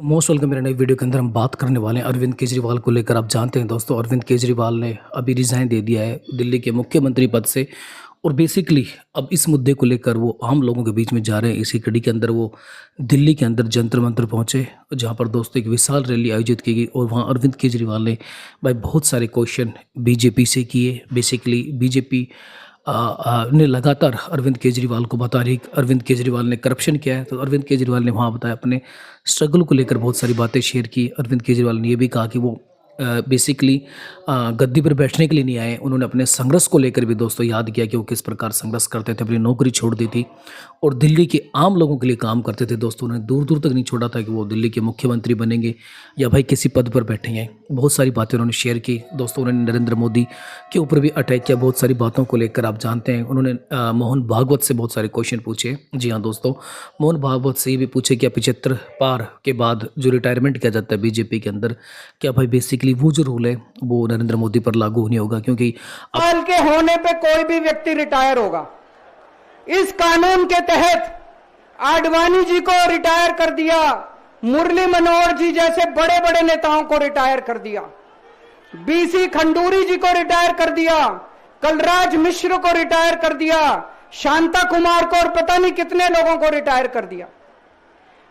Most welcome. मेरे नई video के अंदर हम बात करने वाले हैं अरविंद केजरीवाल को लेकर। आप जानते हैं दोस्तों, अरविंद केजरीवाल ने अभी रिज़ाइन दे दिया है दिल्ली के मुख्यमंत्री पद से। और बेसिकली अब इस मुद्दे को लेकर वो आम लोगों के बीच में जा रहे हैं। इसी कड़ी के अंदर वो दिल्ली के अंदर जंतर मंतर पहुंचे, जहां पर दोस्तों एक विशाल रैली आयोजित की गई और वहां अरविंद केजरीवाल ने भाई बहुत सारे क्वेश्चन बीजेपी से किए। बेसिकली बीजेपी ने लगातार अरविंद केजरीवाल को बता रही अरविंद केजरीवाल ने करप्शन किया है। तो अरविंद केजरीवाल ने वहाँ बताया अपने स्ट्रगल को लेकर बहुत सारी बातें शेयर की। अरविंद केजरीवाल ने ये भी कहा कि वो बेसिकली गद्दी पर बैठने के लिए नहीं आए। उन्होंने अपने संघर्ष को लेकर भी दोस्तों याद किया कि वो किस प्रकार संघर्ष करते थे, अपनी नौकरी छोड़ दी थी और दिल्ली के आम लोगों के लिए काम करते थे। दोस्तों उन्होंने दूर दूर तक नहीं छोड़ा था कि वो दिल्ली के मुख्यमंत्री बनेंगे या भाई किसी पद पर बैठेंगे। बहुत सारी बातें उन्होंने शेयर की। दोस्तों उन्होंने नरेंद्र मोदी के ऊपर भी अटैक किया बहुत सारी बातों को लेकर। आप जानते हैं उन्होंने मोहन भागवत से बहुत सारे क्वेश्चन पूछे। जी हाँ दोस्तों, मोहन भागवत से ये भी पूछे कि 75 पार के बाद जो रिटायरमेंट किया जाता है बीजेपी के अंदर, क्या भाई बेसिकली वो जो रूल है वो नरेंद्र मोदी पर लागू नहीं होगा, क्योंकि साल के होने पे कोई भी व्यक्ति रिटायर होगा। इस कानून के तहत आडवाणी जी को रिटायर कर दिया, मुरली मनोहर जी जैसे बड़े बड़े नेताओं को रिटायर कर दिया, बीसी खंडूरी जी को रिटायर कर दिया, कलराज मिश्र को रिटायर कर दिया, शांता कुमार को और पता नहीं कितने लोगों को रिटायर कर दिया।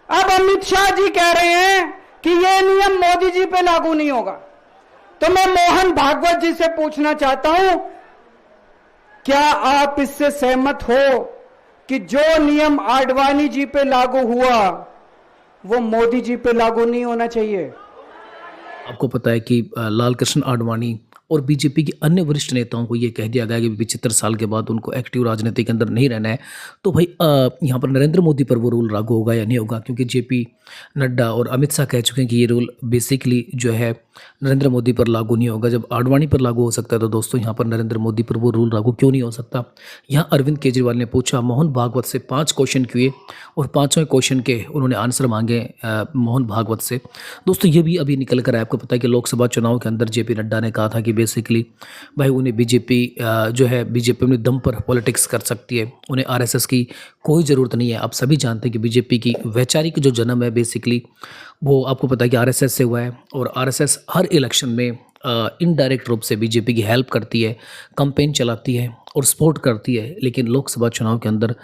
अब अमित शाह जी कह रहे हैं कि यह नियम मोदी जी पे लागू नहीं होगा। तो मैं मोहन भागवत जी से पूछना चाहता हूं, क्या आप इससे सहमत हो कि जो नियम आडवाणी जी पे लागू हुआ वो मोदी जी पे लागू नहीं होना चाहिए? आपको पता है कि लाल कृष्ण आडवाणी और बीजेपी के अन्य वरिष्ठ नेताओं को ये कह दिया गया कि 75 साल के बाद उनको एक्टिव राजनीति के अंदर नहीं रहना है। तो भाई यहाँ पर नरेंद्र मोदी पर वो रूल लागू होगा या नहीं होगा, क्योंकि जेपी नड्डा और अमित शाह कह चुके हैं कि ये रूल बेसिकली जो है नरेंद्र मोदी पर लागू नहीं होगा। जब आडवाणी पर लागू हो सकता है तो दोस्तों यहाँ पर नरेंद्र मोदी पर वो रूल लागू क्यों नहीं हो सकता। यहाँ अरविंद केजरीवाल ने पूछा, मोहन भागवत से 5 क्वेश्चन किए और 5वें क्वेश्चन के उन्होंने आंसर मांगे मोहन भागवत से। दोस्तों ये भी अभी निकल कर आया। आपको पता है कि लोकसभा चुनाव के अंदर जेपी नड्डा ने कहा था कि बेसिकली भाई उन्हें बीजेपी जो है बीजेपी अपने दम पर पॉलिटिक्स कर सकती है, उन्हें आरएसएस की कोई ज़रूरत नहीं है। आप सभी जानते हैं कि बीजेपी की वैचारिक जो जन्म है बेसिकली वो आपको पता है कि आरएसएस से हुआ है और आरएसएस हर इलेक्शन में इनडायरेक्ट रूप से बीजेपी की हेल्प करती है, कैंपेन चलाती है और सपोर्ट करती है। लेकिन लोकसभा चुनाव के अंदर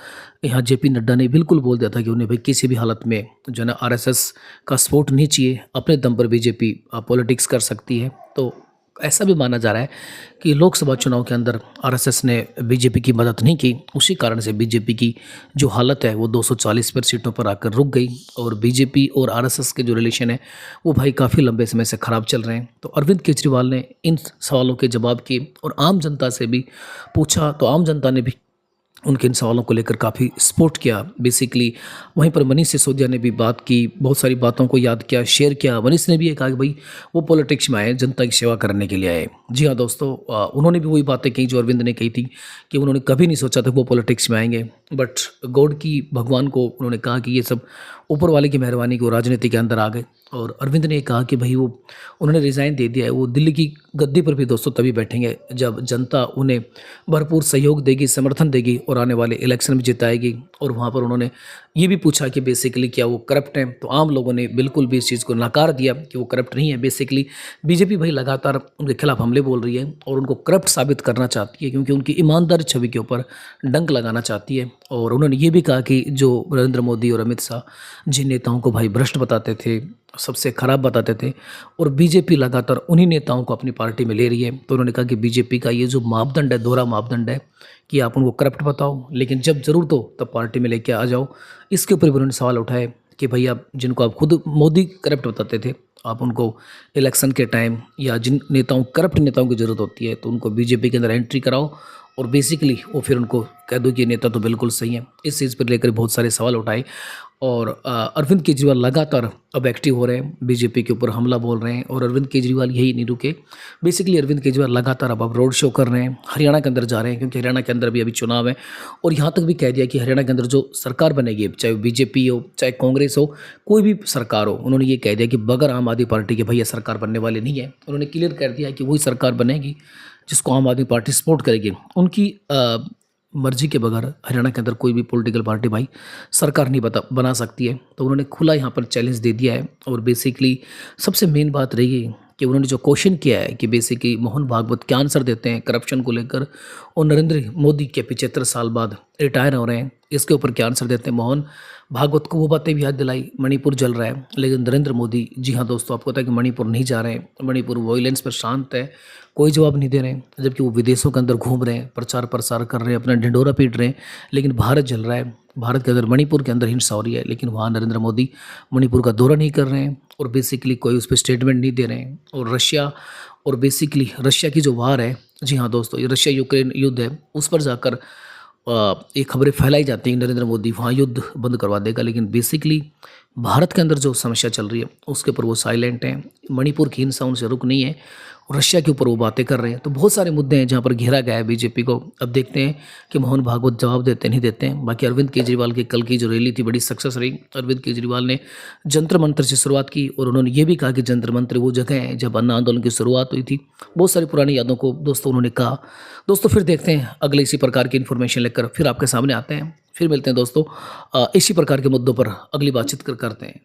यहाँ जेपी नड्डा ने बिल्कुल बोल दिया था कि उन्हें भाई किसी भी हालत में जो है ना आरएसएस का सपोर्ट नहीं चाहिए, अपने दम पर बीजेपी पॉलिटिक्स कर सकती है। तो ऐसा भी माना जा रहा है कि लोकसभा चुनाव के अंदर आरएसएस ने बीजेपी की मदद नहीं की, उसी कारण से बीजेपी की जो हालत है वो 240 पर सीटों पर आकर रुक गई और बीजेपी और आरएसएस के जो रिलेशन है वो भाई काफ़ी लंबे समय से ख़राब चल रहे हैं। तो अरविंद केजरीवाल ने इन सवालों के जवाब किए और आम जनता से भी पूछा, तो आम जनता ने भी उनके इन सवालों को लेकर काफ़ी सपोर्ट किया बेसिकली। वहीं पर मनीष सिसोदिया ने भी बात की, बहुत सारी बातों को याद किया, शेयर किया। मनीष ने भी ये कहा कि भाई वो पॉलिटिक्स में आए, जनता की सेवा करने के लिए आए। जी हाँ दोस्तों, उन्होंने भी वही बातें कही जो अरविंद ने कही थी कि उन्होंने कभी नहीं सोचा था कि वो पॉलिटिक्स में आएंगे, बट गॉड की भगवान को उन्होंने कहा कि ये सब ऊपर वाले की मेहरबानी को राजनीति के अंदर आ गए। और अरविंद ने कहा कि भाई वो उन्होंने रिज़ाइन दे दिया है, वो दिल्ली की गद्दी पर भी दोस्तों तभी बैठेंगे जब जनता उन्हें भरपूर सहयोग देगी, समर्थन देगी और आने वाले इलेक्शन में जिताएगी। और वहाँ पर उन्होंने ये भी पूछा कि बेसिकली क्या वो करप्ट हैं, तो आम लोगों ने बिल्कुल भी इस चीज़ को नकार दिया कि वो करप्ट नहीं है। बेसिकली बीजेपी भाई लगातार उनके खिलाफ हमले बोल रही है और उनको करप्ट साबित करना चाहती है, क्योंकि उनकी ईमानदार छवि के ऊपर डंक लगाना चाहती है। और उन्होंने ये भी कहा कि जो नरेंद्र मोदी और अमित शाह जिन नेताओं को भाई भ्रष्ट बताते थे, सबसे खराब बताते थे, और बीजेपी लगातार उन्हीं नेताओं को अपनी पार्टी में ले रही है। तो उन्होंने कहा कि बीजेपी का ये जो मापदंड है, दोहरा मापदंड है कि आप उनको करप्ट बताओ लेकिन जब ज़रूरत हो तब पार्टी में लेके आ जाओ। इसके ऊपर भी उन्होंने सवाल उठाए कि भाई आप जिनको आप खुद मोदी करप्ट बताते थे, आप उनको इलेक्शन के टाइम या जिन नेताओं करप्ट नेताओं की ज़रूरत होती है तो उनको बीजेपी के अंदर एंट्री कराओ और बेसिकली वो फिर उनको कह दो कि ये नेता तो बिल्कुल सही है। इस चीज़ पर लेकर बहुत सारे सवाल उठाए और अरविंद केजरीवाल लगातार अब एक्टिव हो रहे हैं, बीजेपी के ऊपर हमला बोल रहे हैं और अरविंद केजरीवाल यही नहीं रुके। बेसिकली अरविंद केजरीवाल लगातार अब रोड शो कर रहे हैं, हरियाणा के अंदर जा रहे हैं, क्योंकि हरियाणा के अंदर भी अभी चुनाव है। और यहाँ तक भी कह दिया कि हरियाणा के अंदर जो सरकार बनेगी, चाहे बीजेपी हो चाहे कांग्रेस हो, कोई भी सरकार हो, उन्होंने ये कह दिया कि बगैर आम आदमी पार्टी के भैया सरकार बनने वाले नहीं है। उन्होंने क्लियर कर दिया कि वही सरकार बनेगी जिसको आम आदमी पार्टी सपोर्ट करेगी। उनकी मर्जी के बगैर हरियाणा के अंदर कोई भी पॉलिटिकल पार्टी भाई सरकार नहीं बना सकती है। तो उन्होंने खुला यहाँ पर चैलेंज दे दिया है और बेसिकली सबसे मेन बात रही है कि उन्होंने जो क्वेश्चन किया है कि बेसिकली मोहन भागवत क्या आंसर देते हैं करप्शन को लेकर और नरेंद्र मोदी के 75 साल बाद रिटायर हो रहे हैं, इसके ऊपर क्या आंसर देते हैं। मोहन भागवत को वो बातें भी याद दिलाई, मणिपुर जल रहा है, लेकिन नरेंद्र मोदी, जी हाँ दोस्तों, आपको पता है कि मणिपुर नहीं जा रहे हैं, मणिपुर वॉयलेंस पर शांत है, कोई जवाब नहीं दे रहे हैं, जबकि वो विदेशों के अंदर घूम रहे हैं, प्रचार प्रसार कर रहे हैं, अपना ढिंढोरा पीट रहे हैं, लेकिन भारत जल रहा है। भारत के अंदर मणिपुर के अंदर हिंसा हो रही है, लेकिन वहाँ नरेंद्र मोदी मणिपुर का दौरा नहीं कर रहे हैं और बेसिकली कोई उस पर स्टेटमेंट नहीं दे रहे हैं। और रशिया और बेसिकली रशिया की जो वार है, जी हाँ दोस्तों, ये रशिया यूक्रेन युद्ध है, उस पर जाकर ये खबरें फैलाई जाती हैं नरेंद्र मोदी वहाँ युद्ध बंद करवा देगा, लेकिन बेसिकली भारत के अंदर जो समस्या चल रही है उसके ऊपर वो साइलेंट हैं। मणिपुर की हिंसा उनसे रुक नहीं है और रशिया के ऊपर वो बातें कर रहे हैं। तो बहुत सारे मुद्दे हैं जहाँ पर घेरा गया है बीजेपी को। अब देखते हैं कि मोहन भागवत जवाब देते नहीं देते हैं। बाकी अरविंद केजरीवाल की कल की जो रैली थी बड़ी सक्सेस रही। अरविंद केजरीवाल ने जंतर मंतर से शुरुआत की और उन्होंने ये भी कहा कि जंतर मंतर वो जगह है जब अन्ना आंदोलन की शुरुआत हुई थी। बहुत सारी पुरानी यादों को दोस्तों उन्होंने कहा। दोस्तों फिर देखते हैं अगले इसी प्रकार की इन्फॉर्मेशन लेकर फिर आपके सामने आते हैं। फिर मिलते हैं दोस्तों इसी प्रकार के मुद्दों पर अगली बातचीत करते हैं।